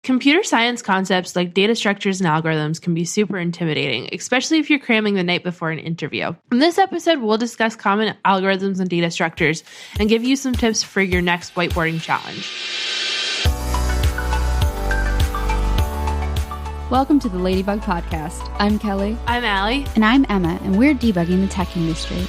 Computer science concepts like data structures and algorithms can be super intimidating, especially if you're cramming the night before an interview. In this episode, we'll discuss common algorithms and data structures and give you some tips for your next whiteboarding challenge. Welcome to the Ladybug Podcast. I'm Kelly. I'm Allie. And I'm Emma, and we're debugging the tech industry.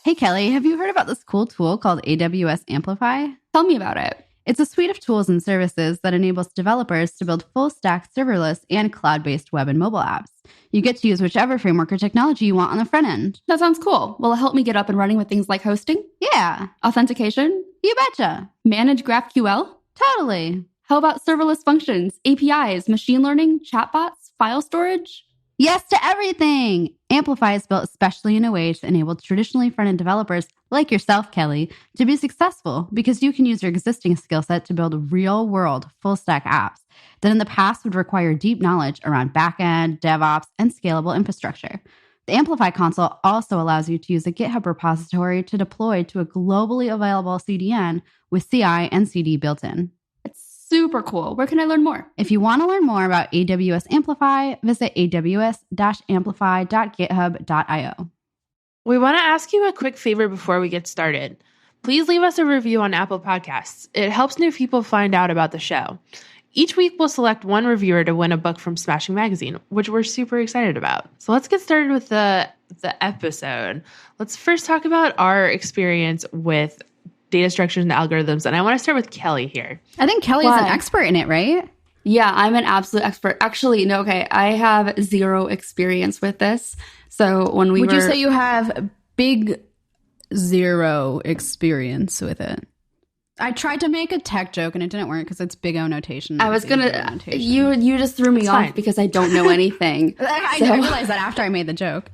Hey, Kelly, have you heard about this cool tool called AWS Amplify? Tell me about it. It's a suite of tools and services that enables developers to build full-stack serverless and cloud-based web and mobile apps. You get to use whichever framework or technology you want on the front end. That sounds cool. Will it help me get up and running with things like hosting? Yeah. Authentication? You betcha. Manage GraphQL? Totally. How about serverless functions, APIs, machine learning, chatbots, file storage? Yes to everything! Amplify is built especially in a way to enable traditionally front-end developers like yourself, Kelly, to be successful because you can use your existing skill set to build real-world, full-stack apps that in the past would require deep knowledge around back-end, DevOps, and scalable infrastructure. The Amplify console also allows you to use a GitHub repository to deploy to a globally available CDN with CI and CD built in. Super cool. Where can I learn more? If you want to learn more about AWS Amplify, visit aws-amplify.github.io. We want to ask you a quick favor before we get started. Please leave us a review on Apple Podcasts. It helps new people find out about the show. Each week, we'll select one reviewer to win a book from Smashing Magazine, which we're super excited about. So let's get started with the episode. Let's first talk about our experience with data structures and algorithms. And I want to start with Kelly here. I think Kelly is an expert in it, right? Yeah, I'm an absolute expert. Actually, no, okay. I have zero experience with this. So when Would you say you have big zero experience with it? I tried to make a tech joke and it didn't work because it's big O notation. I was gonna. You just threw me off because I don't know anything. I realized that after I made the joke.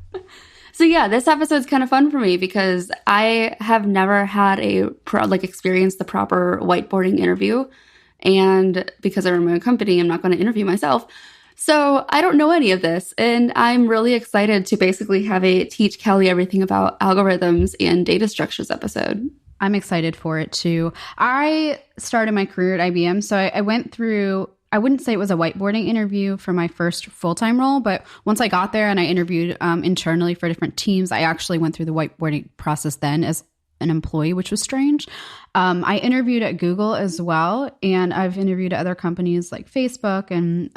So yeah, this episode's kind of fun for me because I have never had experienced the proper whiteboarding interview. And because I run my own company, I'm not going to interview myself. So I don't know any of this. And I'm really excited to basically have a Teach Kelly Everything About Algorithms and Data Structures episode. I'm excited for it too. I started my career at IBM. So I went through, I wouldn't say it was a whiteboarding interview for my first full-time role, but once I got there and I interviewed internally for different teams, I actually went through the whiteboarding process then as an employee, which was strange. I interviewed at Google as well, and I've interviewed at other companies like Facebook and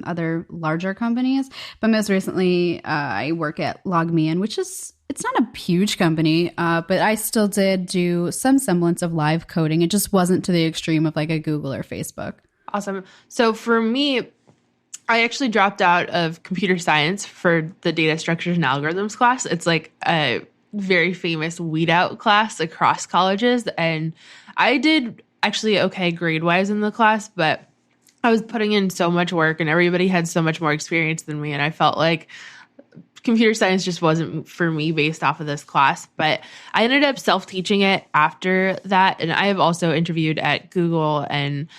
other larger companies. But most recently, I work at LogMeIn, which is, it's not a huge company, but I still did do some semblance of live coding. It just wasn't to the extreme of like a Google or Facebook. Awesome. So for me, I actually dropped out of computer science for the data structures and algorithms class. It's like a very famous weed out class across colleges. And I did actually okay grade-wise in the class, but I was putting in so much work and everybody had so much more experience than me. And I felt like computer science just wasn't for me based off of this class. But I ended up self-teaching it after that. And I have also interviewed at Google and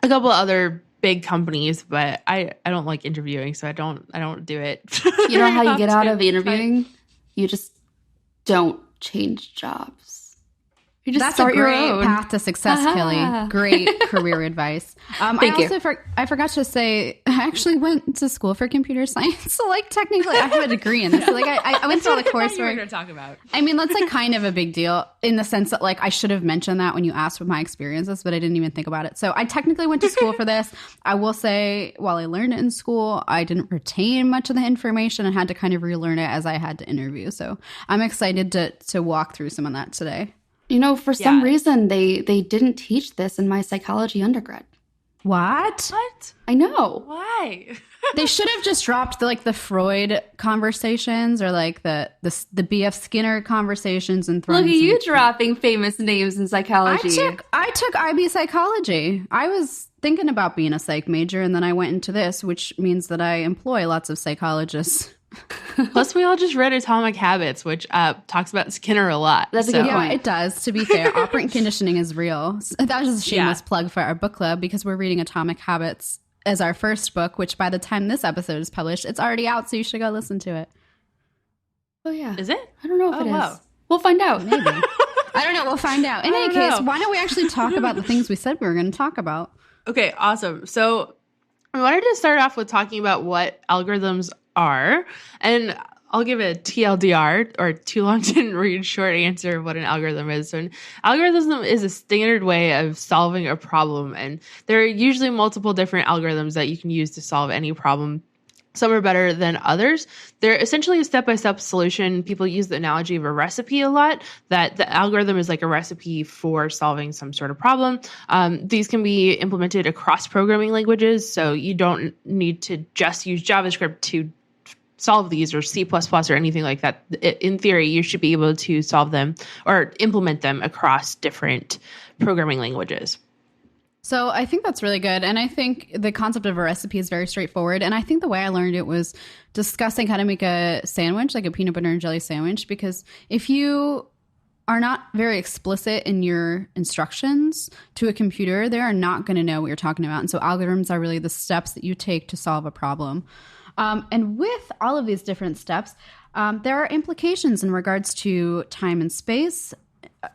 a couple of other big companies, but I don't like interviewing, so I don't do it. You know how you get out of interviewing? You just don't change jobs. You just start your own path to success, Kelly. Great career advice. Thank you. I forgot to say, I actually went to school for computer science. So, like, technically, I have a degree in this. So, like, I went through all the coursework. You were going to talk about. I mean, that's like kind of a big deal in the sense that, like, I should have mentioned that when you asked what my experience is, but I didn't even think about it. So, I technically went to school for this. I will say, while I learned it in school, I didn't retain much of the information and had to kind of relearn it as I had to interview. So, I'm excited to walk through some of that today. You know, for some reason, they didn't teach this in my psychology undergrad. What? I know. Why? They should have just dropped the Freud conversations or like the B.F. Skinner conversations and thrown. Look at you dropping famous names in psychology. I took IB psychology. I was thinking about being a psych major, and then I went into this, which means that I employ lots of psychologists. Plus, we all just read Atomic Habits, which talks about Skinner a lot. That's a good point. Yeah, it does. To be fair, operant conditioning is real. That was a shameless plug for our book club because we're reading Atomic Habits as our first book, which by the time this episode is published, it's already out, so you should go listen to it. Oh, yeah. Is it? I don't know if it is. We'll find out. Maybe. I don't know. We'll find out. In any case, why don't we actually talk about the things we said we were going to talk about? Okay, awesome. So I wanted to start off with talking about what algorithms are. And I'll give a TLDR, or too long didn't read, short answer of what an algorithm is. So an algorithm is a standard way of solving a problem. And there are usually multiple different algorithms that you can use to solve any problem. Some are better than others. They're essentially a step-by-step solution. People use the analogy of a recipe a lot, that the algorithm is like a recipe for solving some sort of problem. These can be implemented across programming languages, so you don't need to just use JavaScript to solve these, or C++ or anything like that. In theory, you should be able to solve them or implement them across different programming languages. So I think that's really good. And I think the concept of a recipe is very straightforward. And I think the way I learned it was discussing how to make a sandwich, like a peanut butter and jelly sandwich, because if you are not very explicit in your instructions to a computer, they are not going to know what you're talking about. And so algorithms are really the steps that you take to solve a problem. And with all of these different steps, there are implications in regards to time and space,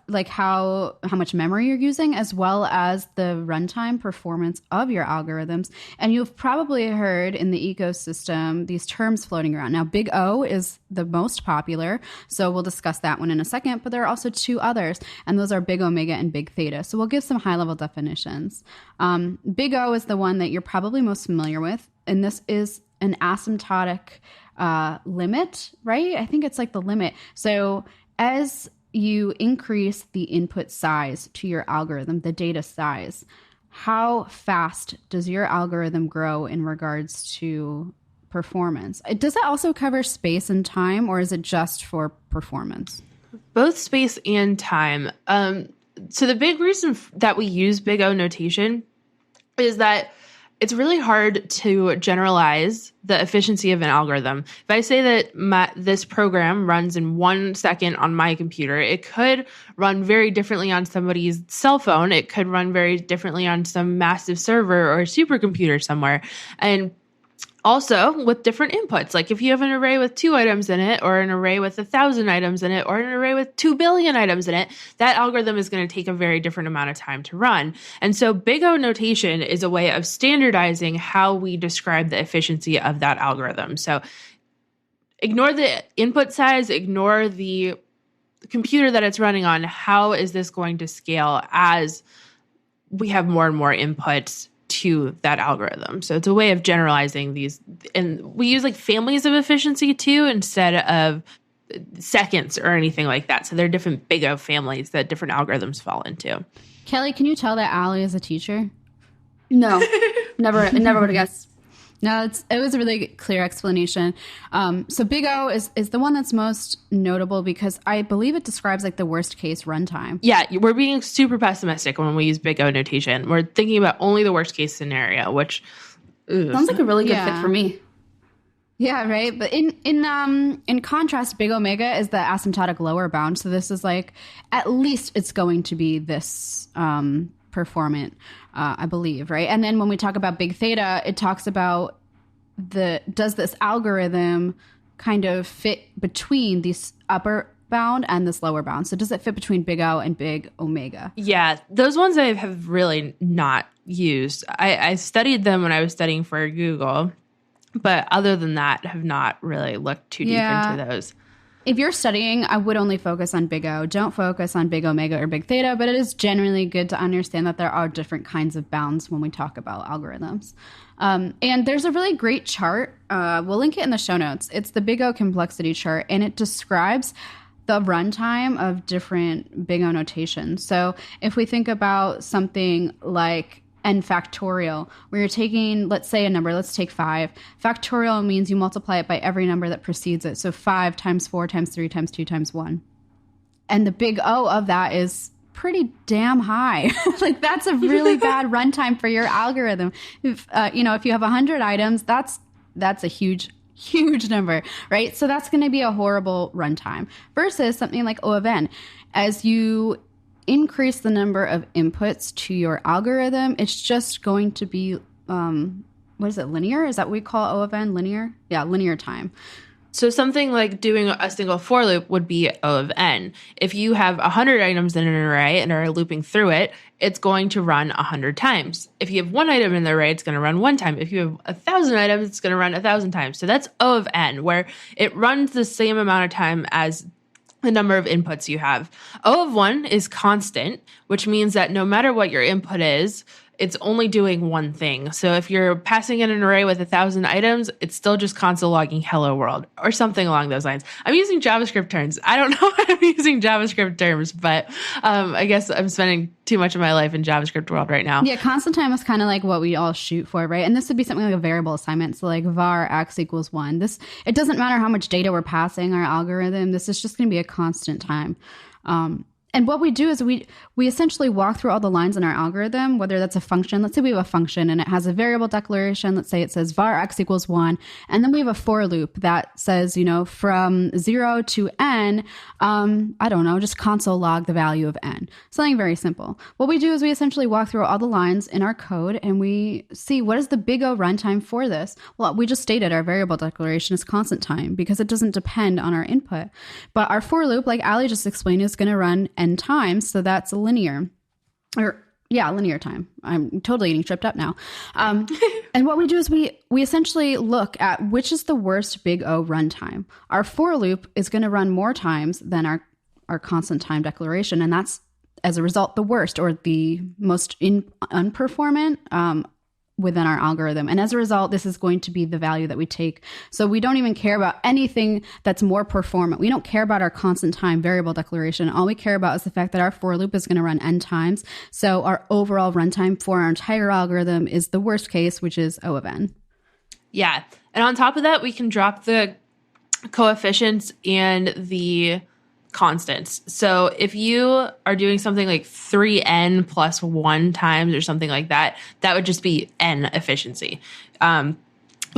like how much memory you're using, as well as the runtime performance of your algorithms. And you've probably heard in the ecosystem these terms floating around. Now, Big O is the most popular, so we'll discuss that one in a second, but there are also two others, and those are Big Omega and Big Theta. So we'll give some high-level definitions. Big O is the one that you're probably most familiar with, and this is an asymptotic limit, right? I think it's like the limit. So as you increase the input size to your algorithm, the data size, how fast does your algorithm grow in regards to performance? Does that also cover space and time, or is it just for performance? Both space and time. So the big reason that we use Big O notation is that it's really hard to generalize the efficiency of an algorithm. If I say that this program runs in 1 second on my computer, it could run very differently on somebody's cell phone. It could run very differently on some massive server or supercomputer somewhere. And also with different inputs, like if you have an array with 2 items in it, or an array with 1,000 items in it, or an array with 2 billion items in it, that algorithm is going to take a very different amount of time to run. And so Big O notation is a way of standardizing how we describe the efficiency of that algorithm. So ignore the input size, ignore the computer that it's running on. How is this going to scale as we have more and more inputs to that algorithm? So it's a way of generalizing these, and we use like families of efficiency too, instead of seconds or anything like that. So there are different Big O families that different algorithms fall into. Kelly, can you tell that Allie is a teacher? No, never would have guessed. No, it was a really clear explanation. So Big O is the one that's most notable because I believe it describes like the worst case runtime. Yeah, we're being super pessimistic when we use Big O notation. We're thinking about only the worst case scenario, which sounds like a really good fit for me. Yeah, right. But in contrast, Big Omega is the asymptotic lower bound. So this is like, at least it's going to be this performant, I believe, right? And then when we talk about Big Theta, it talks about does this algorithm kind of fit between this upper bound and this lower bound? So does it fit between Big O and Big Omega? Yeah, those ones I have really not used. I studied them when I was studying for Google, but other than that, have not really looked too deep into those. If you're studying, I would only focus on Big O. Don't focus on Big Omega or Big Theta, but it is generally good to understand that there are different kinds of bounds when we talk about algorithms. And there's a really great chart. We'll link it in the show notes. It's the Big O complexity chart, and it describes the runtime of different Big O notations. So if we think about something like n factorial, where you're taking, let's say a number, let's take 5. Factorial means you multiply it by every number that precedes it. So 5 times 4 times 3 times 2 times 1. And the Big O of that is pretty damn high. Like that's a really bad runtime for your algorithm. If you have 100 items, that's a huge number, right? So that's going to be a horrible runtime versus something like O of n. As you increase the number of inputs to your algorithm, it's just going to be, linear? Is that what we call O of n? Linear? Yeah, linear time. So something like doing a single for loop would be O of n. If you have 100 items in an array and are looping through it, it's going to run 100 times. If you have one item in the array, it's going to run one time. If you have 1,000 items, it's going to run 1,000 times. So that's O of n, where it runs the same amount of time as the number of inputs you have. O of 1 is constant, which means that no matter what your input is, it's only doing one thing. So if you're passing in an array with 1,000 items, it's still just console logging hello world or something along those lines. I'm using JavaScript terms. I don't know why I'm using JavaScript terms, but I guess I'm spending too much of my life in JavaScript world right now. Yeah, constant time is kind of like what we all shoot for, right? And this would be something like a variable assignment. So like var x equals 1. It doesn't matter how much data we're passing our algorithm. This is just going to be a constant time. And what we do is we essentially walk through all the lines in our algorithm, whether that's a function. Let's say we have a function and it has a variable declaration. Let's say it says var x equals 1. And then we have a for loop that says, from 0 to n, I don't know, just console log the value of n. Something very simple. What we do is we essentially walk through all the lines in our code and we see what is the big O runtime for this. Well, we just stated our variable declaration is constant time because it doesn't depend on our input. But our for loop, like Ali just explained, is going to run n times, so that's linear time. I'm totally getting tripped up now. And what we do is we essentially look at which is the worst big O runtime. Our for loop is going to run more times than our constant time declaration, and that's as a result the worst or the most unperformant within our algorithm. And as a result, this is going to be the value that we take. So we don't even care about anything that's more performant. We don't care about our constant time variable declaration. All we care about is the fact that our for loop is going to run n times. So our overall runtime for our entire algorithm is the worst case, which is O of n. Yeah. And on top of that, we can drop the coefficients and the constants. So if you are doing something like 3n plus 1 times or something like that, that would just be n efficiency. You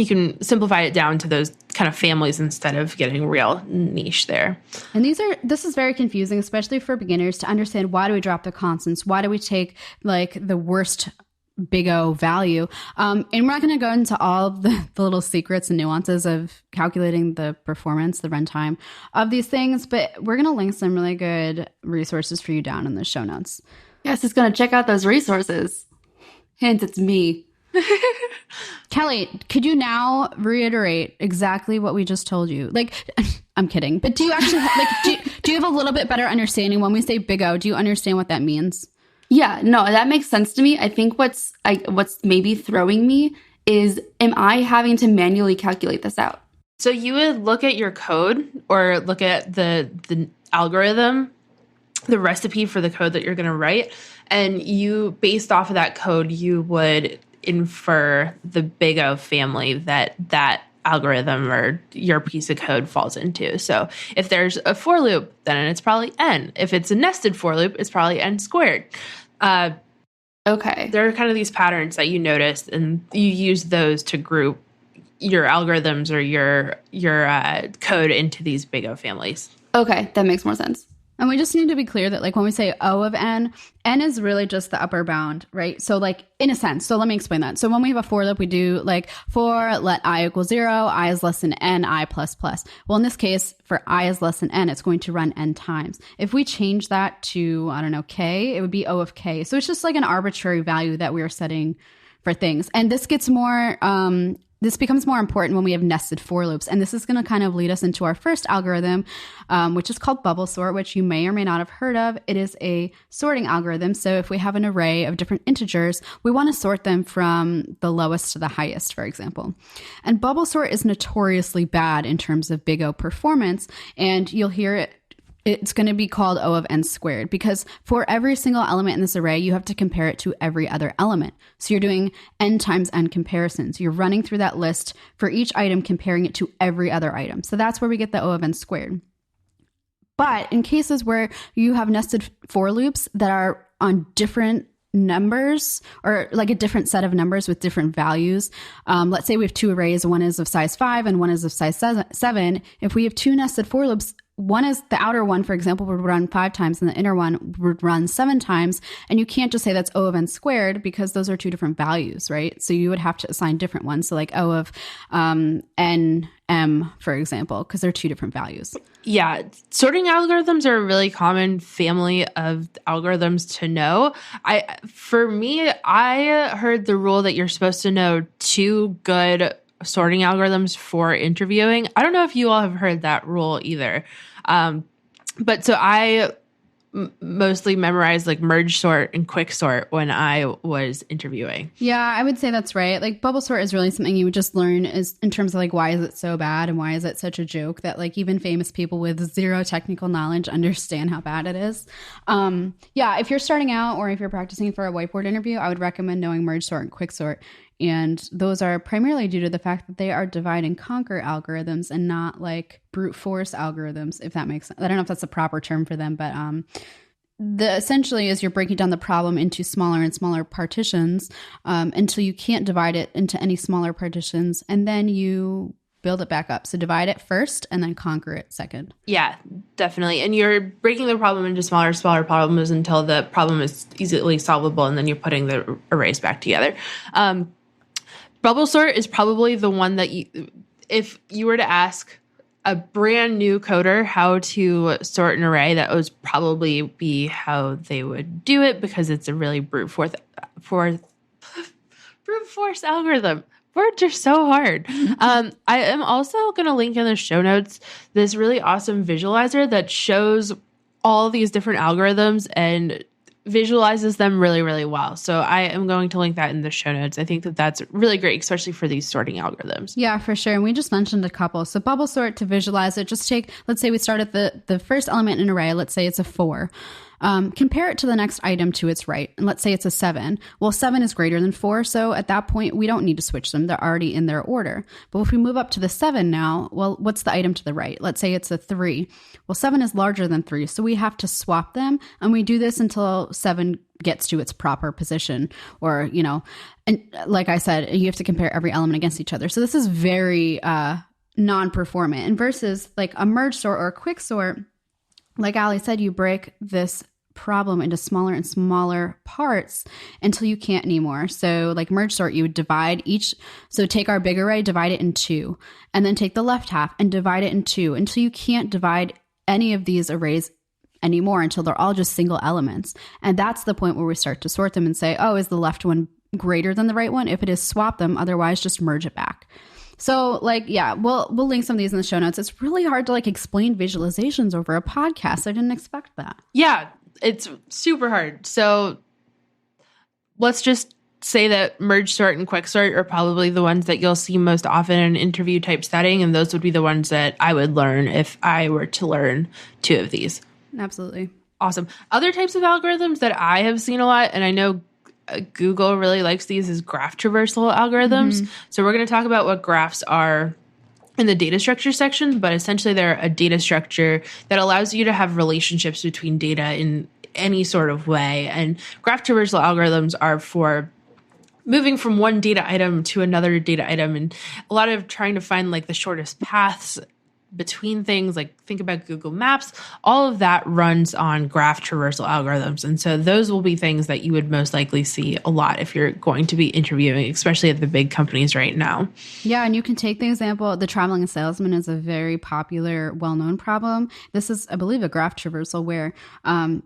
can simplify it down to those kind of families instead of getting real niche there. And this is very confusing, especially for beginners, to understand why do we drop the constants? Why do we take like the worst big O value? And we're not going to go into all the little secrets and nuances of calculating the performance, the runtime of these things, but we're going to link some really good resources for you down in the show notes. Yes, it's going to check out those resources. Hint, it's me. Kelly, could you now reiterate exactly what we just told you? Like, I'm kidding, but do you actually do you have a little bit better understanding when we say big O? Do you understand what that means? Yeah, no, that makes sense to me. I think what's maybe throwing me is, am I having to manually calculate this out? So you would look at your code or look at the algorithm, the recipe for the code that you're going to write, and you, based off of that code, you would infer the big O family that algorithm or your piece of code falls into. So if there's a for loop, then it's probably n. If it's a nested for loop, it's probably n squared. Okay. There are kind of these patterns that you notice, and you use those to group your algorithms or your code into these big O families. Okay, that makes more sense. And we just need to be clear that, like, when we say O of n, n is really just the upper bound, right? So, like, in a sense, so let me explain that. So when we have a for loop, we do, like, for let I equal 0, I is less than n, I plus plus. Well, in this case, for I is less than n, it's going to run n times. If we change that to, I don't know, k, it would be O of k. So it's just like an arbitrary value that we're setting for things. And this gets more... this becomes more important when we have nested for loops. And this is going to kind of lead us into our first algorithm, which is called bubble sort, which you may or may not have heard of. It is a sorting algorithm. So if we have an array of different integers, we want to sort them from the lowest to the highest, for example. And bubble sort is notoriously bad in terms of big O performance. And you'll hear it. It's going to be called O of n squared because for every single element in this array, you have to compare it to every other element. So you're doing n times n comparisons. You're running through that list for each item, comparing it to every other item. So that's where we get the O of n squared. But in cases where you have nested for loops that are on different numbers or like a different set of numbers with different values. Let's say we have two arrays, one is of size 5 and one is of size 7. If we have two nested for loops one is the outer one, for example, would run 5 times and the inner one would run 7 times. And you can't just say that's O of n squared because those are 2 different values, right? So you would have to assign different ones. So like O of n m, for example, because they're 2 different values. Yeah. Sorting algorithms are a really common family of algorithms to know. For me, I heard the rule that you're supposed to know 2 good sorting algorithms for interviewing. I don't know if you all have heard that rule either. But so I mostly memorized like merge sort and quick sort when I was interviewing. Yeah, I would say that's right. Like bubble sort is really something you would just learn is in terms of like, why is it so bad and why is it such a joke that like even famous people with 0 technical knowledge understand how bad it is. Yeah, if you're starting out or if you're practicing for a whiteboard interview, I would recommend knowing merge sort and quick sort. And those are primarily due to the fact that they are divide and conquer algorithms and not like brute force algorithms, if that makes sense. I don't know if that's the proper term for them, but the essentially is you're breaking down the problem into smaller and smaller partitions until you can't divide it into any smaller partitions, and then you build it back up. So divide it first and then conquer it second. Yeah, definitely. And you're breaking the problem into smaller problems until the problem is easily solvable, and then you're putting the arrays back together. Bubble sort is probably the one that if you were to ask a brand new coder how to sort an array, that would probably be how they would do it because it's a really brute force algorithm. Words are so hard. I am also going to link in the show notes this really awesome visualizer that shows all these different algorithms and visualizes them really, really well. So I am going to link that in the show notes. I think that that's really great, especially for these sorting algorithms. Yeah, for sure. And we just mentioned a couple. So bubble sort, to visualize it, just take, let's say we start at the first element in an array. Let's say it's a 4. Compare it to the next item to its right. And let's say it's a 7. Well, 7 is greater than 4. So at that point, we don't need to switch them. They're already in their order. But if we move up to the 7 now, well, what's the item to the right? Let's say it's a 3. Well, 7 is larger than 3. So we have to swap them. And we do this until 7 gets to its proper position, or, you know, and like I said, you have to compare every element against each other. So this is very non-performant. And versus like a merge sort or a quick sort, like Ali said, you break this problem into smaller and smaller parts until you can't anymore. So like merge sort, you would divide each. So take our big array, divide it in 2, and then take the left half and divide it in 2 until you can't divide any of these arrays anymore until they're all just single elements. And that's the point where we start to sort them and say, oh, is the left one greater than the right one? If it is, swap them. Otherwise, just merge it back. So like, yeah, we'll link some of these in the show notes. It's really hard to like explain visualizations over a podcast. I didn't expect that. Yeah, it's super hard. So let's just say that merge sort and quick sort are probably the ones that you'll see most often in an interview type setting. And those would be the ones that I would learn if I were to learn 2 of these. Absolutely. Awesome. Other types of algorithms that I have seen a lot, and I know Google really likes these, is graph traversal algorithms. Mm-hmm. So we're going to talk about what graphs are in the data structure section, but essentially they're a data structure that allows you to have relationships between data in any sort of way. And graph traversal algorithms are for moving from one data item to another data item, and a lot of trying to find like the shortest paths between things. Like think about Google Maps, all of that runs on graph traversal algorithms. And so those will be things that you would most likely see a lot if you're going to be interviewing, especially at the big companies right now. Yeah, and you can take the example, the traveling salesman is a very popular, well-known problem. This is, I believe, a graph traversal where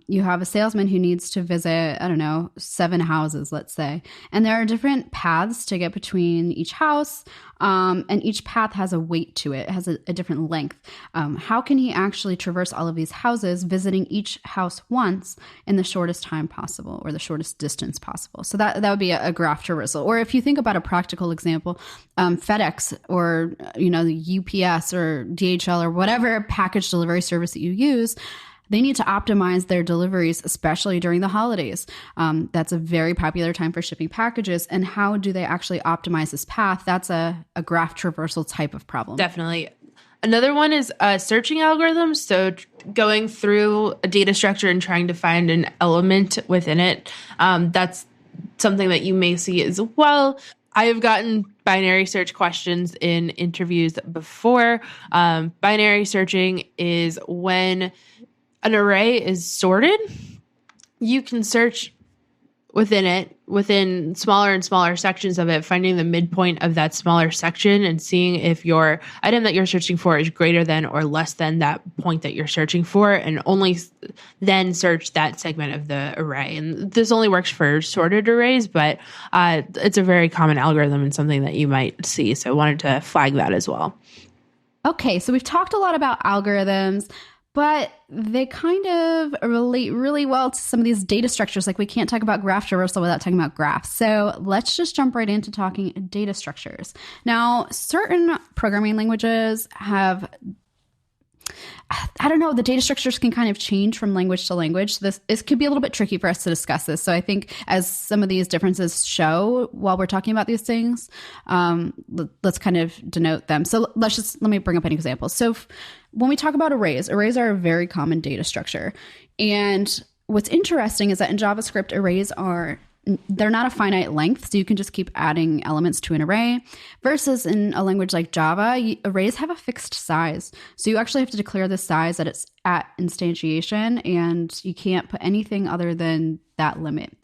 you have a salesman who needs to visit, 7 houses, let's say. And there are different paths to get between each house. And each path has a weight to it. It has a different length. How can he actually traverse all of these houses, visiting each house once in the shortest time possible or the shortest distance possible? So that would be a graph traversal. Or if you think about a practical example, FedEx or the UPS or DHL or whatever package delivery service that you use, they need to optimize their deliveries, especially during the holidays. That's a very popular time for shipping packages. And how do they actually optimize this path? That's a graph traversal type of problem. Definitely. Another one is searching algorithms. So going through a data structure and trying to find an element within it. That's something that you may see as well. I have gotten binary search questions in interviews before. Binary searching is when an array is sorted. You can search within smaller and smaller sections of it, finding the midpoint of that smaller section and seeing if your item that you're searching for is greater than or less than that point that you're searching for, and only then search that segment of the array. And this only works for sorted arrays, but it's a very common algorithm and something that you might see. So I wanted to flag that as well. Okay, so we've talked a lot about algorithms, but they kind of relate really well to some of these data structures. Like we can't talk about graph traversal without talking about graphs. So let's just jump right into talking data structures. Now, certain programming languages have, I don't know, the data structures can kind of change from language to language. So this could be a little bit tricky for us to discuss this. So I think as some of these differences show while we're talking about these things, let's kind of denote them. So let me bring up an example. So when we talk about arrays are a very common data structure. And what's interesting is that in JavaScript, they're not a finite length, so you can just keep adding elements to an array. Versus in a language like Java, arrays have a fixed size. So you actually have to declare the size that it's at instantiation, and you can't put anything other than that limit,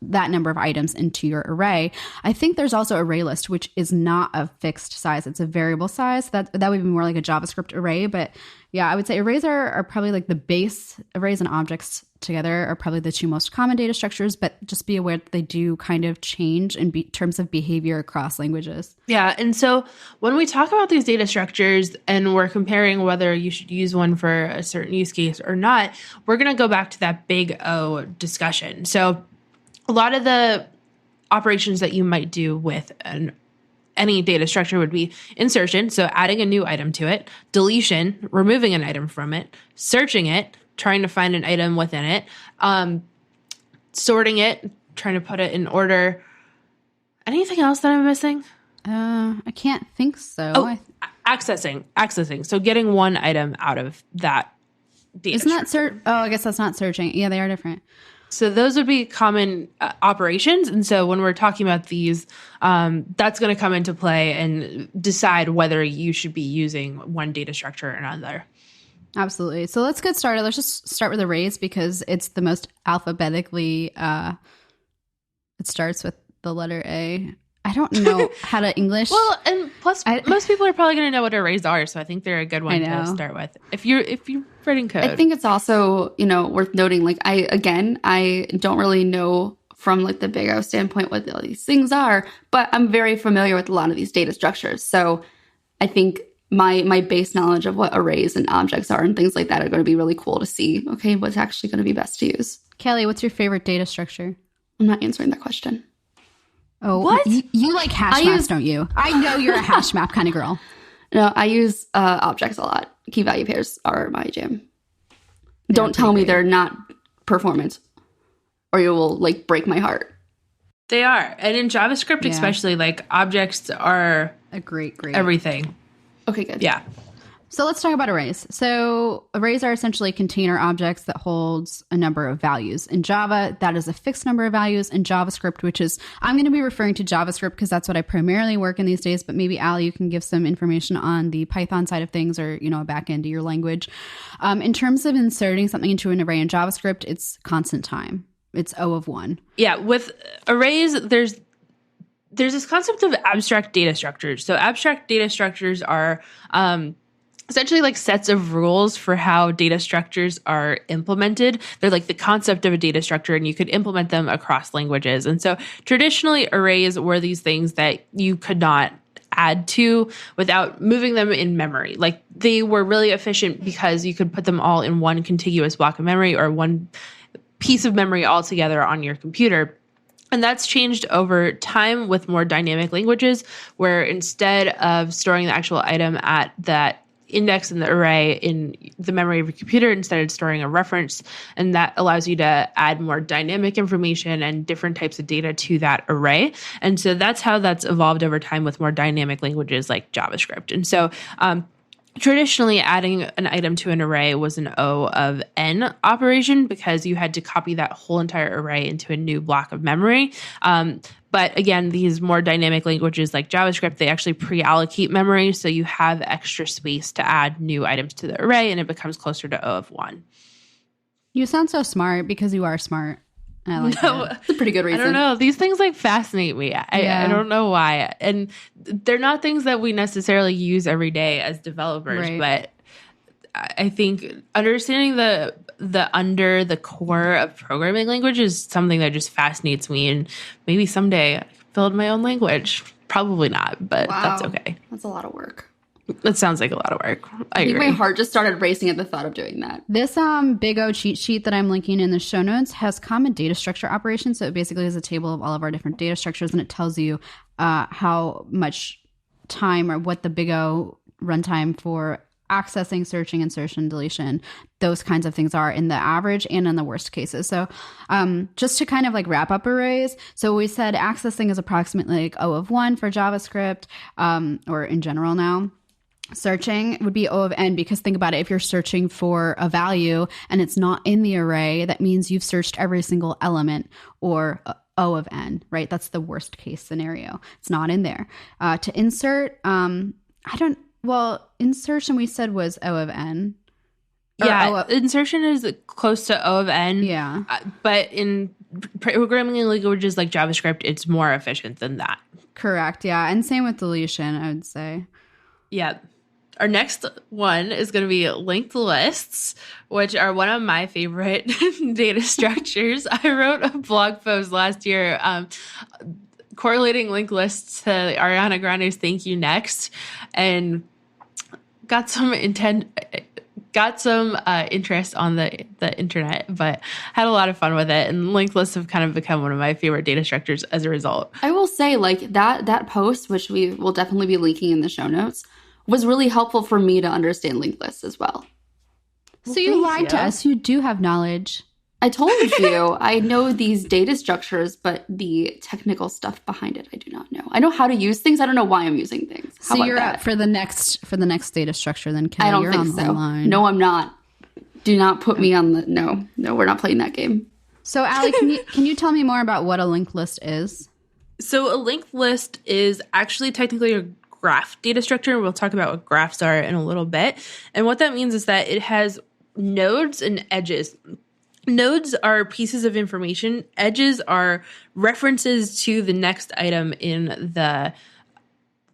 that number of items into your array. I think there's also array list, which is not a fixed size. It's a variable size. That would be more like a JavaScript array. But yeah, I would say arrays are probably like the base. Arrays and objects together are probably the two most common data structures, but just be aware that they do kind of change in terms of behavior across languages. Yeah. And so when we talk about these data structures and we're comparing whether you should use one for a certain use case or not, we're going to go back to that big O discussion. So a lot of the operations that you might do with any data structure would be insertion, so adding a new item to it, deletion, removing an item from it, searching it, trying to find an item within it, sorting it, trying to put it in order. Anything else that I'm missing? I can't think so. Oh, accessing. So getting one item out of that data Isn't that structure. I guess that's not searching. Yeah, they are different. So those would be common operations. And so when we're talking about these, that's going to come into play and decide whether you should be using one data structure or another. Absolutely. So let's get started. Let's just start with arrays because it's the most alphabetically, it starts with the letter A. I don't know how to English. Well, and plus, most people are probably going to know what arrays are, so I think they're a good one to start with. If you're writing code, I think it's also worth noting. Like I don't really know from like the big O standpoint what all these things are, but I'm very familiar with a lot of these data structures. So I think my base knowledge of what arrays and objects are and things like that are going to be really cool to see. Okay, what's actually going to be best to use. Kelly, what's your favorite data structure? I'm not answering that question. Oh, what? You like hash maps, don't you? I know you're a hash map kind of girl. No, I use objects a lot. Key value pairs are my jam. Don't tell me they're not performant, or you will like break my heart. They are, and in JavaScript especially, like objects are a great everything. Okay, good. Yeah. So let's talk about arrays. So arrays are essentially container objects that holds a number of values. In Java, that is a fixed number of values. In JavaScript, which is, I'm going to be referring to JavaScript because that's what I primarily work in these days, but maybe Allie, you can give some information on the Python side of things or, a back end to your language. In terms of inserting something into an array in JavaScript, it's constant time. It's O of 1. Yeah, with arrays, there's this concept of abstract data structures. So abstract data structures are essentially like sets of rules for how data structures are implemented. They're like the concept of a data structure, and you could implement them across languages. And so traditionally, arrays were these things that you could not add to without moving them in memory. Like they were really efficient because you could put them all in one contiguous block of memory or one piece of memory altogether on your computer. And that's changed over time with more dynamic languages, where instead of storing the actual item at that index in the array in the memory of your computer, instead of storing a reference, and that allows you to add more dynamic information and different types of data to that array. And so that's how that's evolved over time with more dynamic languages like JavaScript. And so traditionally, adding an item to an array was an O of N operation because you had to copy that whole entire array into a new block of memory. But again, these more dynamic languages like JavaScript, they actually pre-allocate memory. So you have extra space to add new items to the array, and it becomes closer to O of 1. You sound so smart because you are smart. I like it. It's a pretty good reason. I don't know. These things like fascinate me. I don't know why. And they're not things that we necessarily use every day as developers, Right. but I think understanding the under the core of programming language is something that just fascinates me. And maybe someday I build my own language. Probably not, but that's okay. That's a lot of work. That sounds like a lot of work. I think agree. my heart just started racing at the thought of doing that. This big O cheat sheet that I'm linking in the show notes has common data structure operations. So it basically is a table of all of our different data structures, and it tells you how much time or what the big O runtime for accessing, searching, insertion, deletion, those kinds of things are in the average and in the worst cases. So just to kind of like wrap up arrays. So we said accessing is approximately like O of 1 for JavaScript, or in general now. Searching would be O of n, because think about it. If you're searching for a value and it's not in the array, that means you've searched every single element, or O of n, right? That's the worst case scenario. It's not in there. To insert, insertion we said was O of n. Yeah, insertion is close to O of n. Yeah. But in programming languages like JavaScript, it's more efficient than that. Correct. Yeah. And same with deletion, I would say. Yeah. Our next one is going to be linked lists, which are one of my favorite data structures. I wrote a blog post last year correlating linked lists to Ariana Grande's Thank You Next, and got some interest on the internet, but had a lot of fun with it. And linked lists have kind of become one of my favorite data structures as a result. I will say, like, that post, which we will definitely be linking in the show notes, was really helpful for me to understand linked lists as well. So you lied to us. You do have knowledge. I told you I know these data structures, but the technical stuff behind it, I do not know. I know how to use things. I don't know why I'm using things. How So about you're that? up for the next data structure then, Kelly. I don't You're think on the so. line. No, I'm not. Do not put me on the no. We're not playing that game. So Allie, can you tell me more about what a linked list is? So a linked list is actually technically a graph data structure. We'll talk about what graphs are in a little bit. And what that means is that it has nodes and edges. Nodes are pieces of information. Edges are references to the next item in the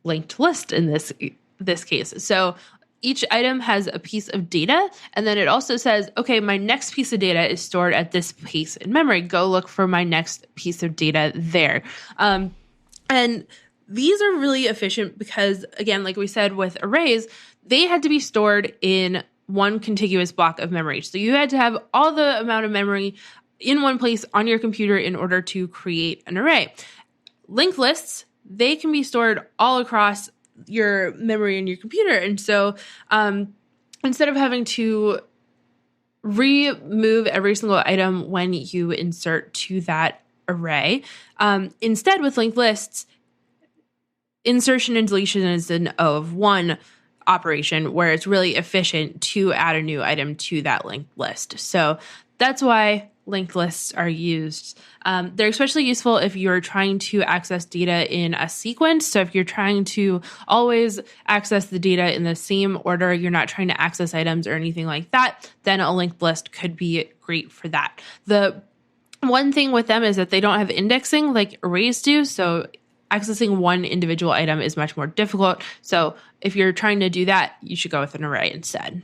linked list in this case. So each item has a piece of data, and then it also says, okay, my next piece of data is stored at this place in memory. Go look for my next piece of data there. And these are really efficient because, again, like we said with arrays, they had to be stored in one contiguous block of memory. So you had to have all the amount of memory in one place on your computer in order to create an array. Linked lists, they can be stored all across your memory in your computer. And so instead of having to remove every single item when you insert to that array, instead with linked lists, insertion and deletion is an O of 1 operation where it's really efficient to add a new item to that linked list. So that's why linked lists are used. They're especially useful if you're trying to access data in a sequence. So if you're trying to always access the data in the same order, you're not trying to access items or anything like that, then a linked list could be great for that. The one thing with them is that they don't have indexing like arrays do. So accessing one individual item is much more difficult. So if you're trying to do that, you should go with an array instead.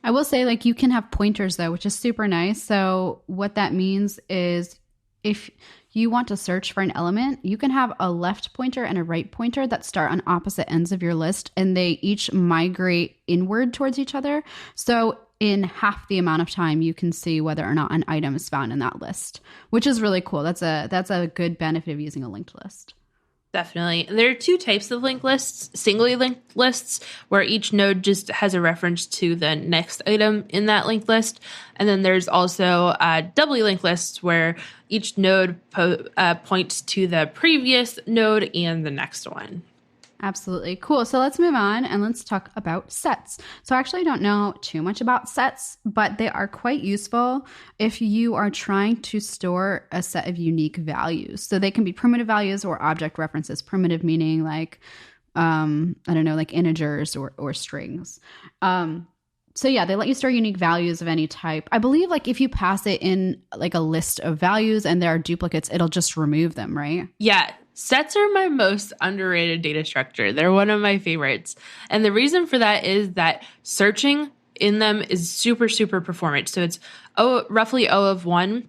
I will say, like, you can have pointers though, which is super nice. So what that means is if you want to search for an element, you can have a left pointer and a right pointer that start on opposite ends of your list, and they each migrate inward towards each other. So in half the amount of time, you can see whether or not an item is found in that list, which is really cool. That's a good benefit of using a linked list. Definitely. And there are two types of linked lists: singly linked lists, where each node just has a reference to the next item in that linked list. And then there's also doubly linked lists, where each node points to the previous node and the next one. Absolutely. Cool. So let's move on and let's talk about sets. So I actually don't know too much about sets, but they are quite useful if you are trying to store a set of unique values. So they can be primitive values or object references. Primitive meaning like, I don't know, like integers or strings. So yeah, they let you store unique values of any type. I believe like if you pass it in like a list of values and there are duplicates, it'll just remove them, right? Yeah. Sets are my most underrated data structure. They're one of my favorites. And the reason for that is that searching in them is super, super performant. So it's roughly O of 1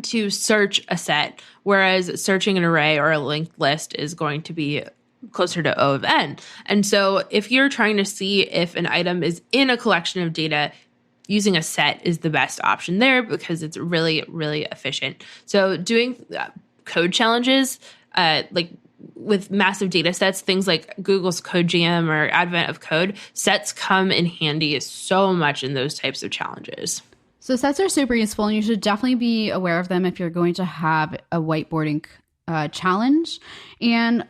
to search a set, whereas searching an array or a linked list is going to be closer to O of n. And so if you're trying to see if an item is in a collection of data, using a set is the best option there because it's really, really efficient. So doing code challenges, like with massive data sets, things like Google's CodeJam or Advent of Code, sets come in handy so much in those types of challenges. So sets are super useful, and you should definitely be aware of them if you're going to have a whiteboarding challenge. And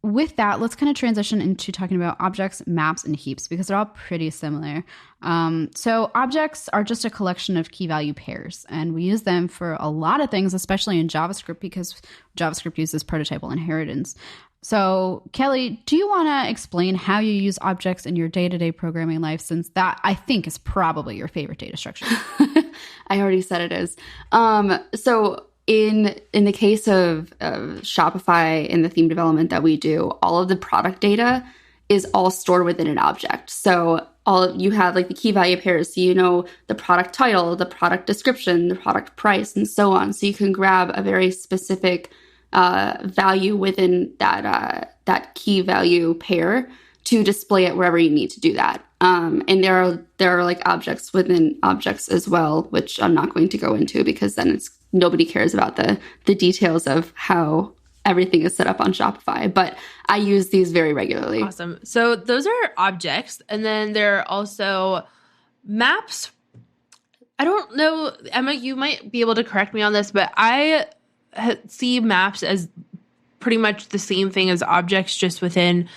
with that, let's kind of transition into talking about objects, maps, and heaps because they're all pretty similar. So objects are just a collection of key value pairs, and we use them for a lot of things, especially in JavaScript because JavaScript uses prototypal inheritance. So Kelly, do you want to explain how you use objects in your day-to-day programming life, since that I think is probably your favorite data structure? I already said it is. So in the case of Shopify in the theme development that we do, all of the product data is all stored within an object. So you have like the key value pairs, so you know the product title, the product description, the product price, and so on. So you can grab a very specific value within that key value pair to display it wherever you need to do that. And there are like objects within objects as well, which I'm not going to go into because then nobody cares about the details of how everything is set up on Shopify. But I use these very regularly. Awesome. So those are objects, and then there are also maps. I don't know, Emma, you might be able to correct me on this, but I see maps as pretty much the same thing as objects, just within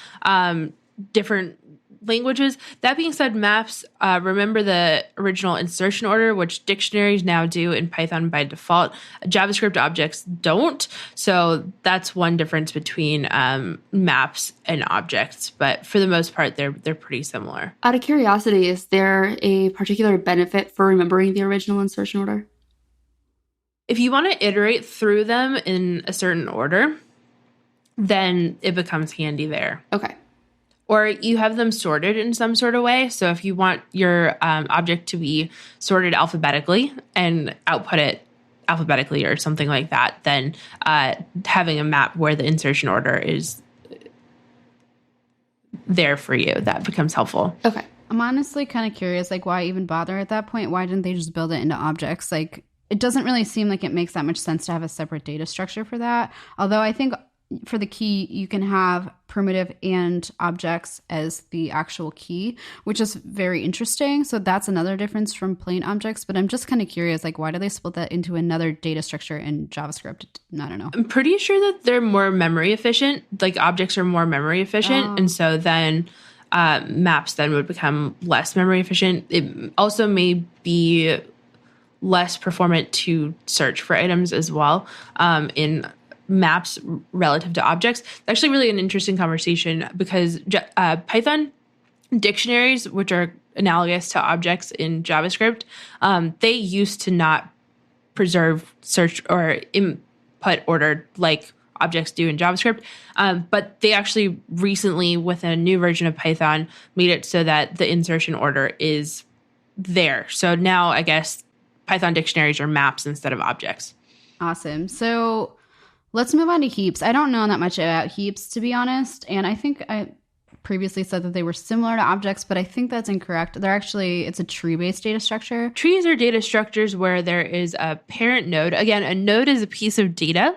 different languages. That being said, maps, remember the original insertion order, which dictionaries now do in Python by default. JavaScript objects don't. So that's one difference between maps and objects. But for the most part, they're pretty similar. Out of curiosity, is there a particular benefit for remembering the original insertion order? If you want to iterate through them in a certain order, then it becomes handy there. Okay. Or you have them sorted in some sort of way. So if you want your object to be sorted alphabetically and output it alphabetically or something like that, then having a map where the insertion order is there for you, that becomes helpful. Okay. I'm honestly kind of curious, like, why even bother at that point? Why didn't they just build it into objects? Like, it doesn't really seem like it makes that much sense to have a separate data structure for that. Although I think for the key, you can have primitive and objects as the actual key, which is very interesting. So that's another difference from plain objects. But I'm just kind of curious, like, why do they split that into another data structure in JavaScript? I don't know. I'm pretty sure that they're more memory efficient. Like, objects are more memory efficient. And so then maps then would become less memory efficient. It also may be less performant to search for items as well in maps relative to objects. It's actually really an interesting conversation because Python dictionaries, which are analogous to objects in JavaScript, they used to not preserve search or input order like objects do in JavaScript. But they actually recently, with a new version of Python, made it so that the insertion order is there. So now I guess Python dictionaries are maps instead of objects. Awesome. So let's move on to heaps. I don't know that much about heaps, to be honest. And I think I previously said that they were similar to objects, but I think that's incorrect. They're actually, it's a tree-based data structure. Trees are data structures where there is a parent node. Again, a node is a piece of data,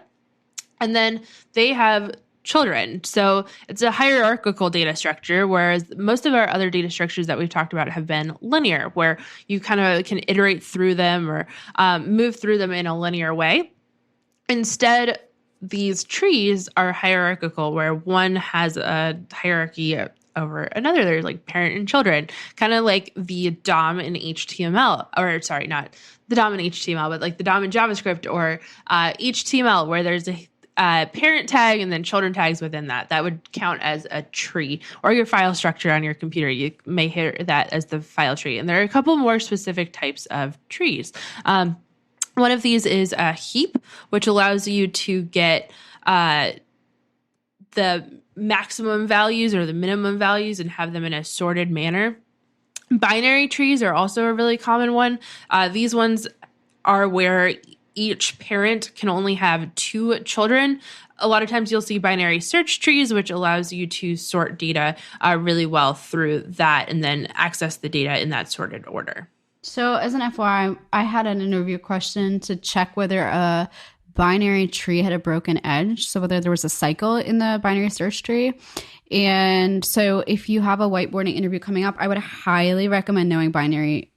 and then they have children. So it's a hierarchical data structure, whereas most of our other data structures that we've talked about have been linear, where you kind of can iterate through them or move through them in a linear way. Instead, these trees are hierarchical, where one has a hierarchy over another. There's like parent and children, kind of like the DOM in HTML, or sorry, not the DOM in HTML, but like the DOM in JavaScript or HTML, where there's a parent tag and then children tags within that. That would count as a tree, or your file structure on your computer. You may hear that as the file tree. And there are a couple more specific types of trees. One of these is a heap, which allows you to get the maximum values or the minimum values and have them in a sorted manner. Binary trees are also a really common one. These ones are where each parent can only have 2 children. A lot of times you'll see binary search trees, which allows you to sort data really well through that and then access the data in that sorted order. So as an FYI, I had an interview question to check whether a binary tree had a broken edge, so whether there was a cycle in the binary search tree. And so if you have a whiteboarding interview coming up, I would highly recommend knowing binary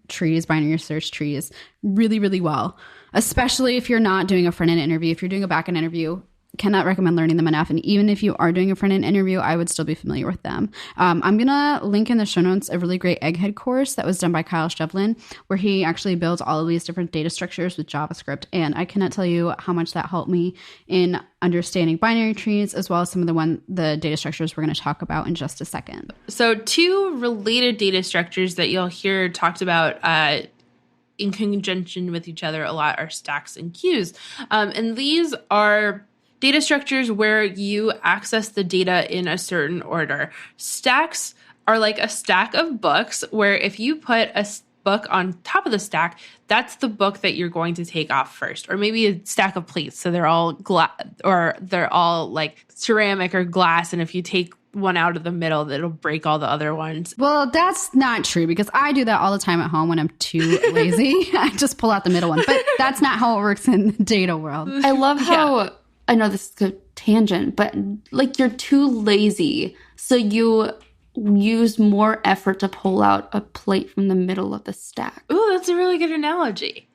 trees, binary search trees really, really well, especially if you're not doing a front-end interview. If you're doing a back-end interview, cannot recommend learning them enough. And even if you are doing a front-end interview, I would still be familiar with them. I'm going to link in the show notes a really great Egghead course that was done by Kyle Shevlin, where he actually builds all of these different data structures with JavaScript. And I cannot tell you how much that helped me in understanding binary trees, as well as some of the data structures we're going to talk about in just a second. So 2 related data structures that you'll hear talked about in conjunction with each other a lot are stacks and queues. And these are data structures where you access the data in a certain order. Stacks are like a stack of books, where if you put a book on top of the stack, that's the book that you're going to take off first. Or maybe a stack of plates, so they're all they're all like ceramic or glass, and if you take one out of the middle, it'll break all the other ones. Well, that's not true, because I do that all the time at home when I'm too lazy. I just pull out the middle one, but that's not how it works in the data world. I love how, I know this is a tangent, but like you're too lazy, so you use more effort to pull out a plate from the middle of the stack. Ooh, that's a really good analogy.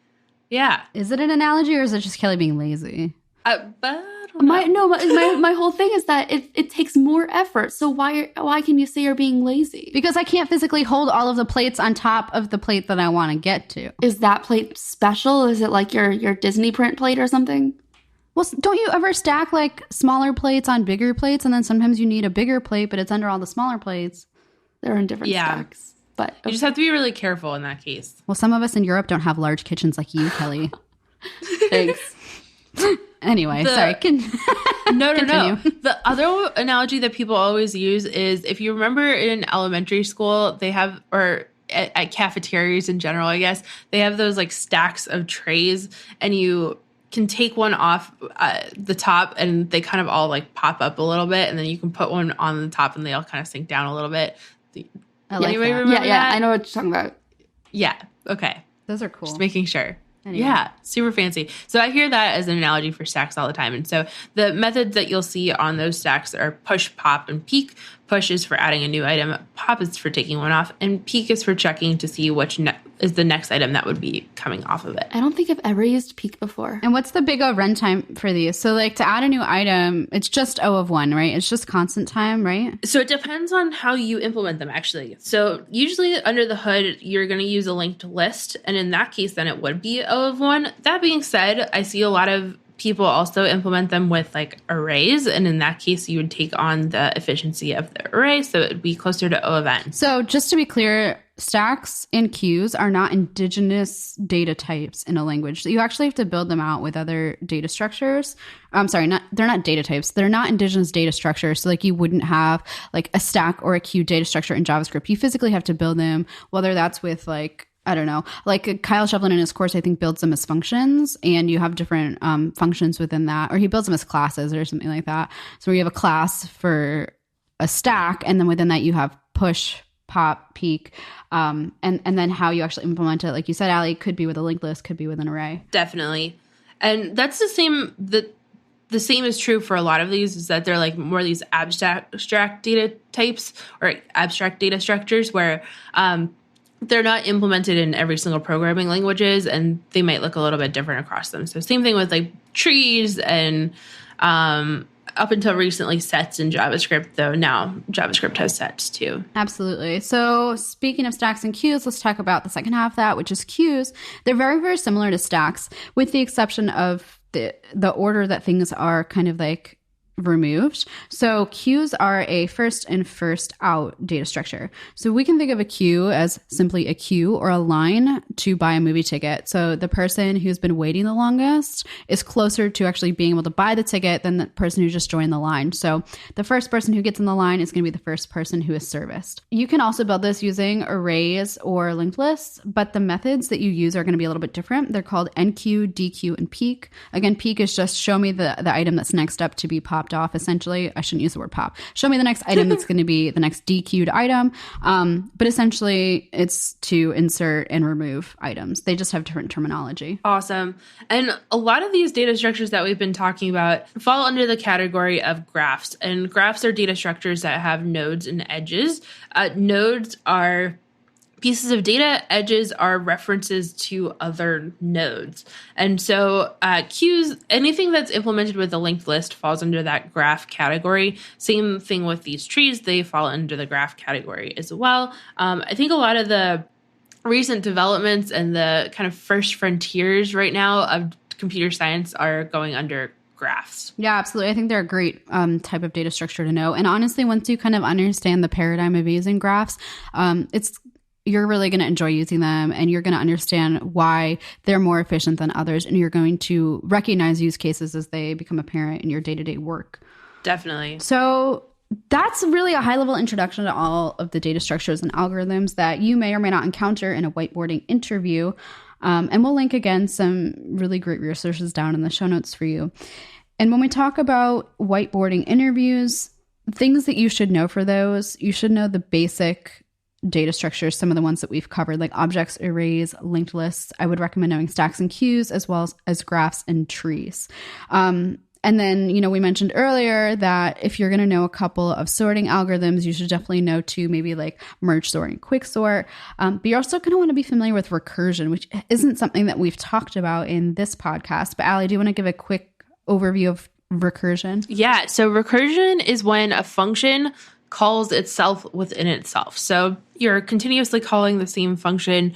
Yeah. Is it an analogy, or is it just Kelly being lazy? But my whole thing is that it takes more effort. So why can you say you're being lazy? Because I can't physically hold all of the plates on top of the plate that I want to get to. Is that plate special? Is it like your Disney print plate or something? Well, don't you ever stack like smaller plates on bigger plates, and then sometimes you need a bigger plate, but it's under all the smaller plates? They're in different stacks. But you just have to be really careful in that case. Well, some of us in Europe don't have large kitchens like you, Kelly. Thanks. Anyway, sorry. No. The other analogy that people always use is, if you remember in elementary school, they have, or at cafeterias in general, I guess, they have those like stacks of trays, and you can take one off the top, and they kind of all like pop up a little bit, and then you can put one on the top, and they all kind of sink down a little bit. Anybody remember that? I know what you're talking about. Yeah. Okay. Those are cool. Just making sure. Anyway. Yeah, super fancy. So I hear that as an analogy for stacks all the time. And so the methods that you'll see on those stacks are push, pop, and peek. Push is for adding a new item. Pop is for taking one off. And peek is for checking to see which is the next item that would be coming off of it. I don't think I've ever used peek before. And what's the big O runtime for these? So like to add a new item, it's just O of 1, right? It's just constant time, right? So it depends on how you implement them, actually. So usually under the hood, you're going to use a linked list. And in that case, then it would be O of 1. That being said, I see a lot of people also implement them with like arrays, and in that case you would take on the efficiency of the array, so it would be closer to O of n. So just to be clear, stacks and queues are not indigenous data types in a language. You actually have to build them out with other data structures. I'm sorry, they're not data types. They're not indigenous data structures. So like you wouldn't have like a stack or a queue data structure in JavaScript. You physically have to build them, whether that's with like, I don't know, like Kyle Shevlin in his course, I think, builds them as functions, and you have different functions within that, or he builds them as classes or something like that. So you have a class for a stack, and then within that you have push, pop, peek, and then how you actually implement it. Like you said, Allie, could be with a linked list, could be with an array. Definitely. And that's the same, the same is true for a lot of these, is that they're like more these abstract data types or abstract data structures where, they're not implemented in every single programming languages, and they might look a little bit different across them. So same thing with like trees and up until recently sets in JavaScript, though now JavaScript has sets too. Absolutely. So speaking of stacks and queues, let's talk about the second half of that, which is queues. They're very, very similar to stacks, with the exception of the order that things are kind of like removed. So queues are a first in, first out data structure. So we can think of a queue as simply a queue or a line to buy a movie ticket. So the person who's been waiting the longest is closer to actually being able to buy the ticket than the person who just joined the line. So the first person who gets in the line is going to be the first person who is serviced. You can also build this using arrays or linked lists, but the methods that you use are going to be a little bit different. They're called enqueue, dequeue, and peek. Again, peek is just show me the item that's next up to be popped off, essentially. I shouldn't use the word pop. Show me the next item that's going to be the next dequeued item. But essentially, it's to insert and remove items. They just have different terminology. Awesome. And a lot of these data structures that we've been talking about fall under the category of graphs. And graphs are data structures that have nodes and edges. Nodes are pieces of data, edges are references to other nodes. And so queues, anything that's implemented with a linked list falls under that graph category. Same thing with these trees, they fall under the graph category as well. I think a lot of the recent developments and the kind of first frontiers right now of computer science are going under graphs. Yeah, absolutely. I think they're a great type of data structure to know. And honestly, once you kind of understand the paradigm of using graphs, you're really going to enjoy using them, and you're going to understand why they're more efficient than others, and you're going to recognize use cases as they become apparent in your day-to-day work. Definitely. So that's really a high-level introduction to all of the data structures and algorithms that you may or may not encounter in a whiteboarding interview. And we'll link, again, some really great resources down in the show notes for you. And when we talk about whiteboarding interviews, things that you should know for those, you should know the basic data structures, some of the ones that we've covered, like objects, arrays, linked lists. I would recommend knowing stacks and queues, as well as graphs and trees. And then, we mentioned earlier that if you're going to know a couple of sorting algorithms, you should definitely know two, maybe like merge sort and quick sort. But you're also going to want to be familiar with recursion, which isn't something that we've talked about in this podcast. But Allie, do you want to give a quick overview of recursion? Yeah. So recursion is when a function calls itself within itself. So you're continuously calling the same function.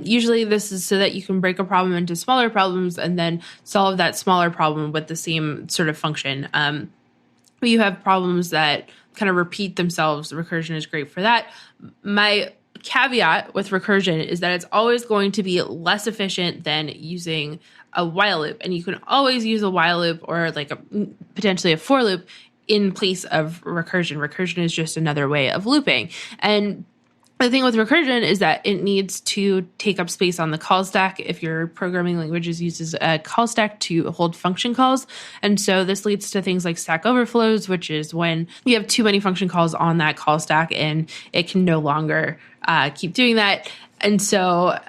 Usually this is so that you can break a problem into smaller problems and then solve that smaller problem with the same sort of function. But you have problems that kind of repeat themselves. Recursion is great for that. My caveat with recursion is that it's always going to be less efficient than using a while loop. And you can always use a while loop or like potentially a for loop in place of recursion. Recursion is just another way of looping. And the thing with recursion is that it needs to take up space on the call stack if your programming languages uses a call stack to hold function calls. And so this leads to things like stack overflows, which is when you have too many function calls on that call stack and it can no longer keep doing that. And so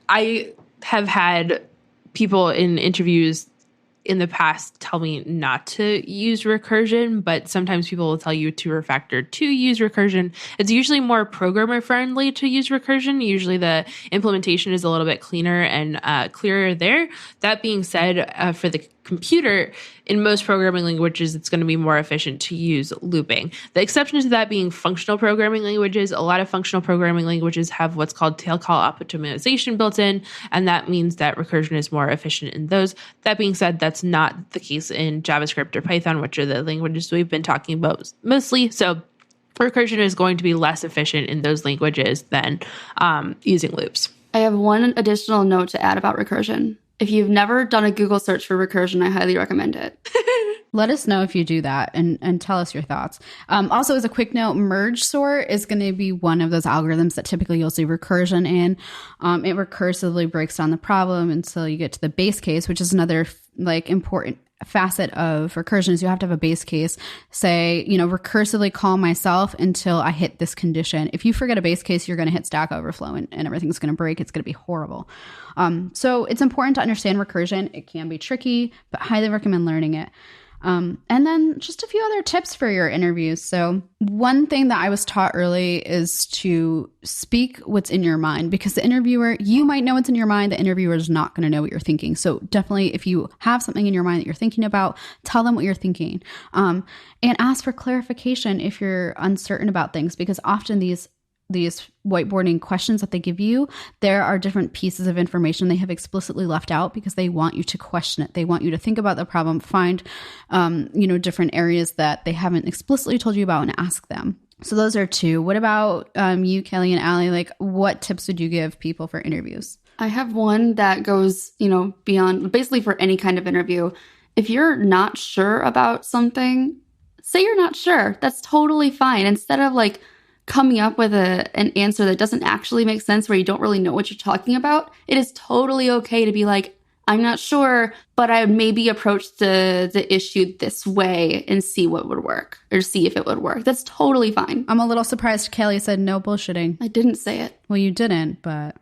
I have had people in interviews in the past tell me not to use recursion, but sometimes people will tell you to refactor to use recursion. It's usually more programmer friendly to use recursion. Usually the implementation is a little bit cleaner and clearer there. That being said, for the computer, in most programming languages, it's going to be more efficient to use looping. The exception to that being functional programming languages. A lot of functional programming languages have what's called tail call optimization built in, and that means that recursion is more efficient in those. That being said, that's not the case in JavaScript or Python, which are the languages we've been talking about mostly. So recursion is going to be less efficient in those languages than using loops. I have one additional note to add about recursion. If you've never done a Google search for recursion, I highly recommend it. Let us know if you do that and tell us your thoughts. Also, as a quick note, merge sort is going to be one of those algorithms that typically you'll see recursion in. It recursively breaks down the problem until you get to the base case, which is another important facet of recursion is you have to have a base case. Say, recursively call myself until I hit this condition. If you forget a base case, you're going to hit Stack Overflow and everything's going to break. It's going to be horrible. So it's important to understand recursion. It can be tricky, but highly recommend learning it. And then just a few other tips for your interviews. So one thing that I was taught early is to speak what's in your mind, because the interviewer, you might know what's in your mind. The interviewer is not going to know what you're thinking. So definitely, if you have something in your mind that you're thinking about, tell them what you're thinking. And ask for clarification if you're uncertain about things, because often these whiteboarding questions that they give you, there are different pieces of information they have explicitly left out because they want you to question it. They want you to think about the problem, find, different areas that they haven't explicitly told you about and ask them. So those are two. What about you, Kelly and Allie? Like, what tips would you give people for interviews? I have one that goes, beyond basically for any kind of interview. If you're not sure about something, say you're not sure. That's totally fine. Instead of like coming up with an answer that doesn't actually make sense, where you don't really know what you're talking about, it is totally okay to be like, I'm not sure, but I would maybe approach the issue this way and see what would work, or see if it would work. That's totally fine. I'm a little surprised Kelly said no bullshitting. I didn't say it. Well, you didn't, but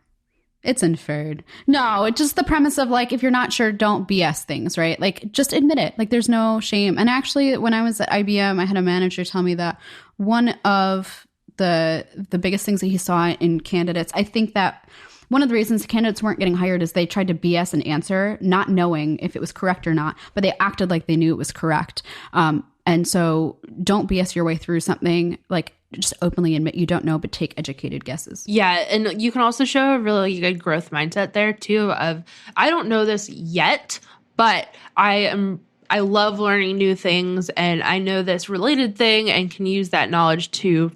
it's inferred. No, it's just the premise of like, if you're not sure, don't BS things, right? Like, just admit it. Like, there's no shame. And actually, when I was at IBM, I had a manager tell me that one of the biggest things that he saw in candidates, I think that one of the reasons candidates weren't getting hired is they tried to BS an answer, not knowing if it was correct or not, but they acted like they knew it was correct. And so don't BS your way through something. Like, just openly admit you don't know, but take educated guesses. Yeah, and you can also show a really good growth mindset there too of, I don't know this yet, but I love learning new things, and I know this related thing and can use that knowledge to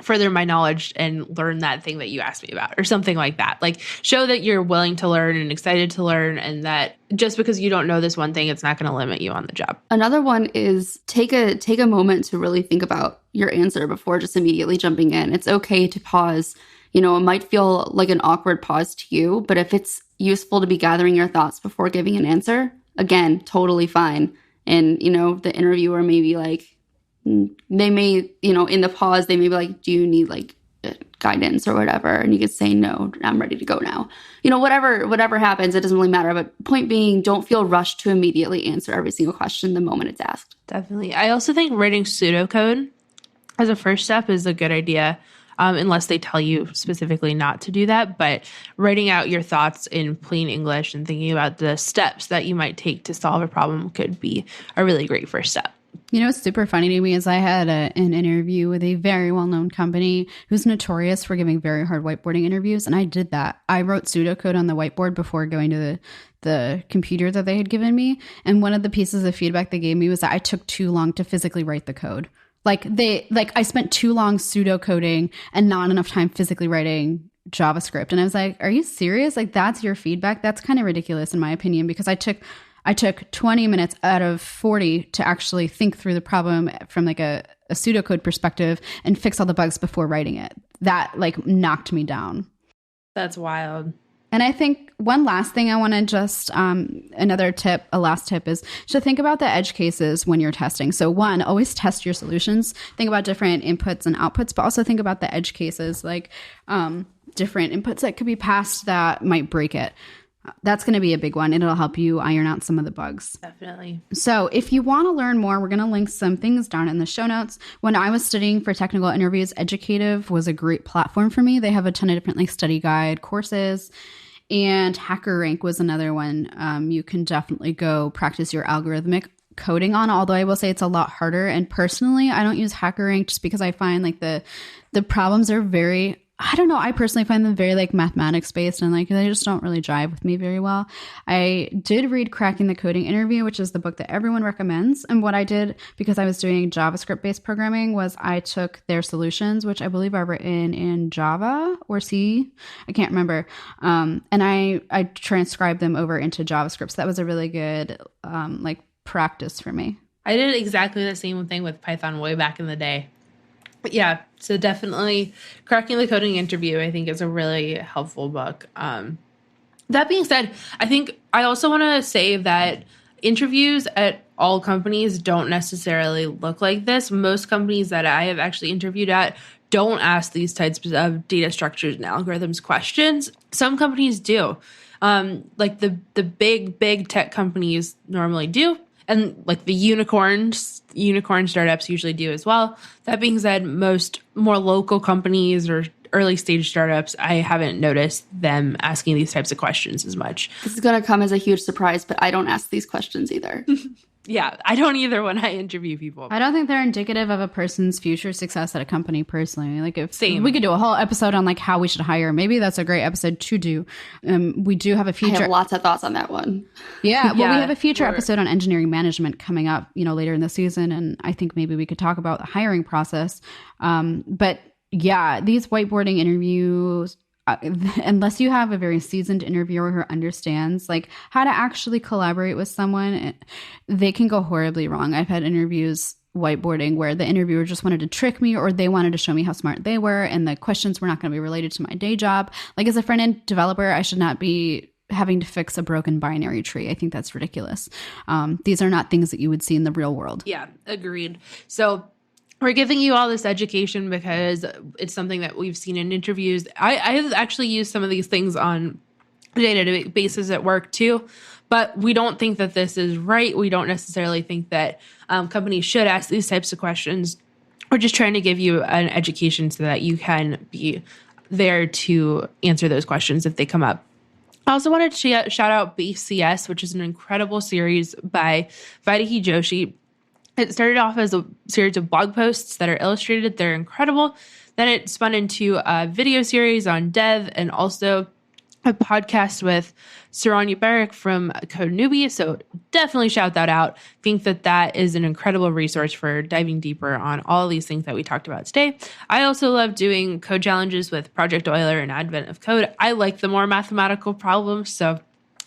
further my knowledge and learn that thing that you asked me about, or something like that. Like, show that you're willing to learn and excited to learn, and that just because you don't know this one thing, it's not going to limit you on the job. Another one is take a moment to really think about your answer before just immediately jumping in. It's okay to pause. It might feel like an awkward pause to you, but if it's useful to be gathering your thoughts before giving an answer, again, totally fine. And, the interviewer may be like, they may, in the pause, they may be like, do you need like guidance or whatever? And you could say, no, I'm ready to go now. Whatever happens, it doesn't really matter. But point being, don't feel rushed to immediately answer every single question the moment it's asked. Definitely. I also think writing pseudocode as a first step is a good idea, unless they tell you specifically not to do that. But writing out your thoughts in plain English and thinking about the steps that you might take to solve a problem could be a really great first step. What's super funny to me is I had an interview with a very well-known company who's notorious for giving very hard whiteboarding interviews. And I did that. I wrote pseudocode on the whiteboard before going to the computer that they had given me. And one of the pieces of feedback they gave me was that I took too long to physically write the code. I spent too long pseudocoding and not enough time physically writing JavaScript. And I was like, are you serious? Like, that's your feedback? That's kind of ridiculous in my opinion, because I took 20 minutes out of 40 to actually think through the problem from like a pseudocode perspective and fix all the bugs before writing it. That like knocked me down. That's wild. And I think one last thing I want to just, a last tip is to think about the edge cases when you're testing. So one, always test your solutions. Think about different inputs and outputs, but also think about the edge cases, like different inputs that could be passed that might break it. That's going to be a big one. It'll help you iron out some of the bugs. Definitely. So if you want to learn more, we're going to link some things down in the show notes. When I was studying for technical interviews, Educative was a great platform for me. They have a ton of different like study guide courses, and HackerRank was another one. You can definitely go practice your algorithmic coding on, although I will say it's a lot harder. And personally, I don't use HackerRank just because I find like the problems are very, I don't know, I personally find them very like mathematics based, and like they just don't really jive with me very well. I did read Cracking the Coding Interview, which is the book that everyone recommends. And what I did, because I was doing JavaScript based programming, was I took their solutions, which I believe are written in Java or C, I can't remember. And I transcribed them over into JavaScript. So that was a really good like practice for me. I did exactly the same thing with Python way back in the day. But yeah, so definitely Cracking the Coding Interview, I think, is a really helpful book. That being said, I think I also want to say that interviews at all companies don't necessarily look like this. Most companies that I have actually interviewed at don't ask these types of data structures and algorithms questions. Some companies do. Like the big tech companies normally do. and like the unicorn startups usually do as well. That being said, most more local companies or early stage startups, I haven't noticed them asking these types of questions as much. This is going to come as a huge surprise, but I don't ask these questions either. Yeah, I don't either when I interview people. I don't think they're indicative of a person's future success at a company personally. Like if Same. we could do a whole episode on like how we should hire, maybe that's a great episode to do. We do have a I future. have lots of thoughts on that one. Yeah, well, Yeah, we have a future episode on engineering management coming up, later in the season, and I think maybe we could talk about the hiring process. But yeah, these whiteboarding interviews, unless you have a very seasoned interviewer who understands like how to actually collaborate with someone, they can go horribly wrong. I've had interviews whiteboarding where the interviewer just wanted to trick me, or they wanted to show me how smart they were, and the questions were not going to be related to my day job. Like as a front-end developer, I should not be having to fix a broken binary tree. I think that's ridiculous. These are not things that you would see in the real world. Yeah, agreed. So we're giving you all this education because it's something that we've seen in interviews. I have actually used some of these things on a day-to-day basis at work too, but we don't think that this is right. We don't necessarily think that companies should ask these types of questions. We're just trying to give you an education so that you can be there to answer those questions if they come up. I also wanted to shout out Base CS, which is an incredible series by Vaidehi Joshi. It started off as a series of blog posts that are illustrated. They're incredible. Then it spun into a video series on dev and also a podcast with Saranya Barrick from Code Newbie. So definitely shout that out. Think that that is an incredible resource for diving deeper on all of these things that we talked about today. I also love doing code challenges with Project Euler and Advent of Code. I like the more mathematical problems, so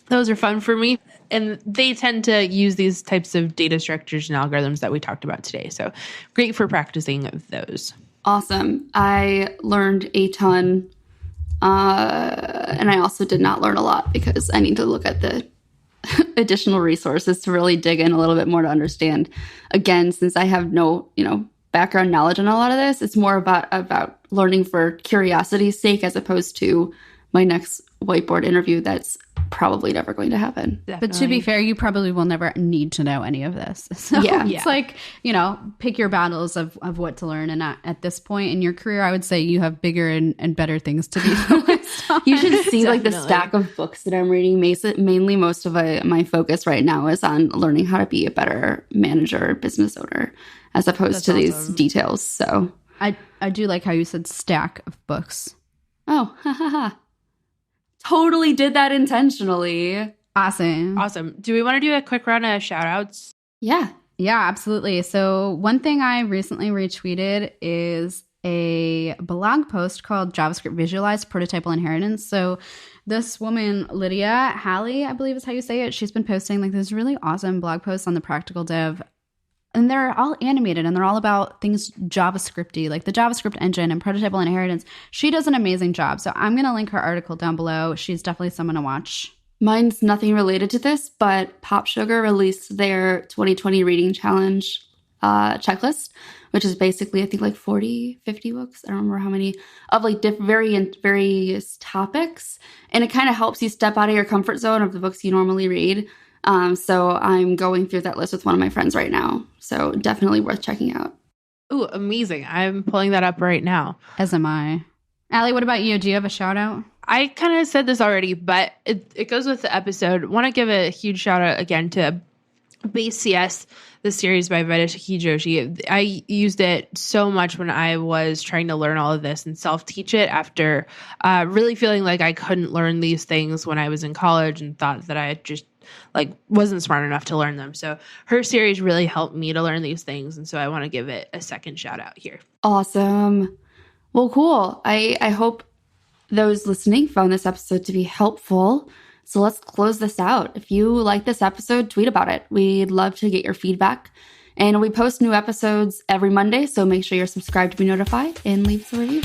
those are fun for me. And they tend to use these types of data structures and algorithms that we talked about today. So great for practicing those. Awesome. I learned a ton. And I also did not learn a lot because I need to look at the additional resources to really dig in a little bit more to understand. Again, since I have no, background knowledge on a lot of this, it's more about learning for curiosity's sake as opposed to my next whiteboard interview that's probably never going to happen. Definitely. But to be fair, you probably will never need to know any of this. So it's like, pick your battles of what to learn. And at this point in your career, I would say you have bigger and better things to be focused on. You should see like the stack of books that I'm reading. Mainly most of my focus right now is on learning how to be a better manager or business owner as opposed to these details. So I do like how you said stack of books. Oh, ha ha ha. Totally did that intentionally. Awesome. Do we want to do a quick round of shout outs? Yeah, absolutely. So one thing I recently retweeted is a blog post called JavaScript Visualized Prototypal Inheritance. So this woman, Lydia Halley, I believe is how you say it, she's been posting like this really awesome blog posts on the practical dev. And they're all animated and they're all about things JavaScripty, like the JavaScript engine and prototypal inheritance. She does an amazing job. So I'm going to link her article down below. She's definitely someone to watch. Mine's nothing related to this, but Pop Sugar released their 2020 reading challenge checklist, which is basically, I think, like 40, 50 books. I don't remember how many, of like various topics. And it kind of helps you step out of your comfort zone of the books you normally read. So I'm going through that list with one of my friends right now. So definitely worth checking out. Ooh, amazing. I'm pulling that up right now. As am I. Allie, what about you? Do you have a shout out? I kind of said this already, but it goes with the episode. Want to give a huge shout out again to Base CS, the series by Vaidehi Joshi. I used it so much when I was trying to learn all of this and self-teach it after really feeling like I couldn't learn these things when I was in college and thought that I just wasn't smart enough to learn them. So her series really helped me to learn these things. And so I want to give it a second shout out here. Awesome. Well, cool. I hope those listening found this episode to be helpful. So let's close this out. If you like this episode, tweet about it. We'd love to get your feedback. And we post new episodes every Monday, so make sure you're subscribed to be notified and leave us a review.